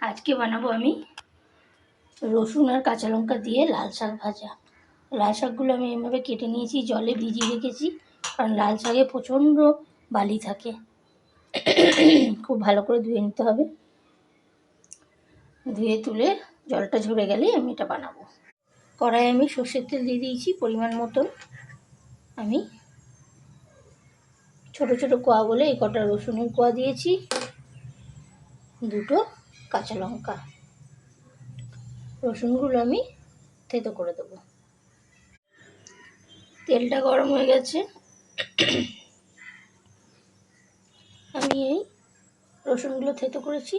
আজকে বানাবো আমি রসুন আর কাঁচা লঙ্কা দিয়ে লাল শাক ভাজা। লাল শাকগুলো আমি এভাবে কেটে নিয়েছি, জলে ভিজিয়ে রেখেছি, কারণ লাল শাকে প্রচণ্ড বালি থাকে। খুব ভালো করে ধুয়ে নিতে হবে। ধুয়ে তুলে জলটা ঝরে গেলেই আমি এটা বানাবো। কড়াইয়ে আমি সর্ষের তেল দিয়ে দিয়েছি পরিমাণ মতন। আমি ছোট ছোট কোয়া বলে এই কটা রসুনের কোয়া দিয়েছি, দুটো কাঁচা লঙ্কা। রসুনগুলো আমি থেতো করে দেবো। তেলটা গরম হয়ে গেছে, আমি এই রসুনগুলো থেতো করেছি,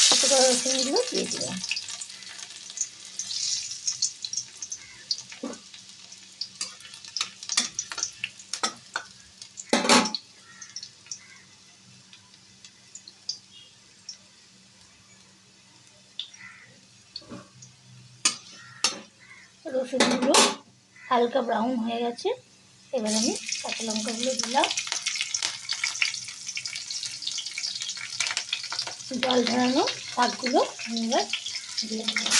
থেতো করা রসুনগুলো দিয়ে দিলাম। রসুনগুলো হালকা ব্রাউন হয়ে গেছে, এবার আমি কাঁচা লঙ্কাগুলো দিলাম। জল ঝরানো শাকগুলো আমি এবার দিয়ে দিলাম।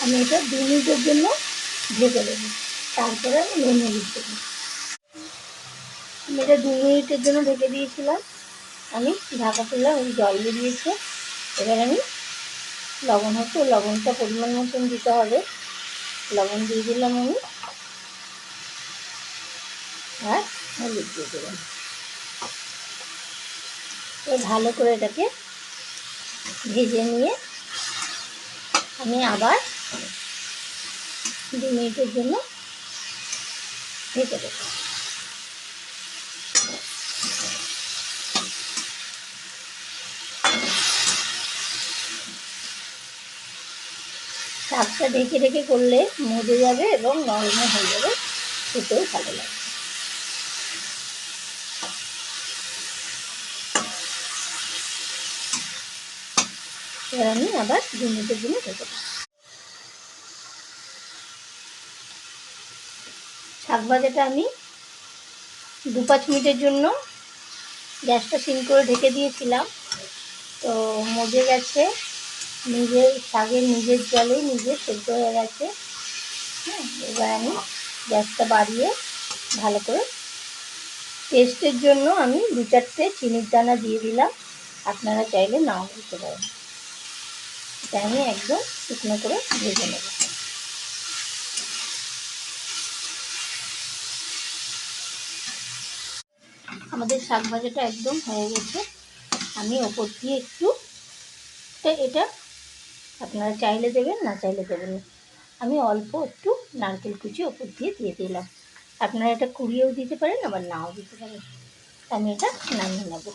আমি এটা 2 মিনিটের জন্য ঢেকে দেবো, তারপরে আমি নুন হলুদ দেবো। আমি এটা 2 মিনিটের জন্য ঢেকে দিয়েছিলাম। আমি ঢাকা তুললাম, ওই জল বেরিয়েছে। এবার আমি লবণটা পরিমাণ মতন দিতে হবে। লবণ দিয়ে দিলাম আমি, আর হলুদ দিয়ে দিলাম। এবার ভালো করে এটাকে ভেজে নিয়ে আমি আবার 2 মিনিটের জন্য ঢেকে দেবো। শাকটা ঢেকে ঢেকে করলে মজে যাবে এবং নরমও হয়ে যাবে, খেতেও ভালো লাগবে। এবার আমি আবার 2 মিনিটের জন্য ঢেকে দেবো। শাক ভাজাটা আমি 2-5 মিনিটের জন্য গ্যাসটা সিম করে ঢেকে দিয়েছিলাম, তো মজে গেছে। শাকের নিজের জলেই নিজে সেদ্ধ হয়ে গেছে। হ্যাঁ, এবার আমি গ্যাসটা বাড়িয়ে ভালো করে টেস্টের জন্য আমি 2-4টে চিনির দানা দিয়ে দিলাম। আপনারা চাইলে নাও দিতে পারেন। এটা আমি একদম শুকনো করে ভেজে নেব। আমাদের শাক ভাজাটা একদম হয়ে গেছে। আমি ওপর দিয়ে একটু এটা আপনারা চাইলে দেবেন, না চাইলে দেবেন না। আমি অল্প একটু নারকেল কুচি ওপর দিয়ে দিলাম। আপনারা এটা কুড়িয়েও দিতে পারেন, আবার নাও দিতে পারেন। আমি এটা নামিয়ে নেব।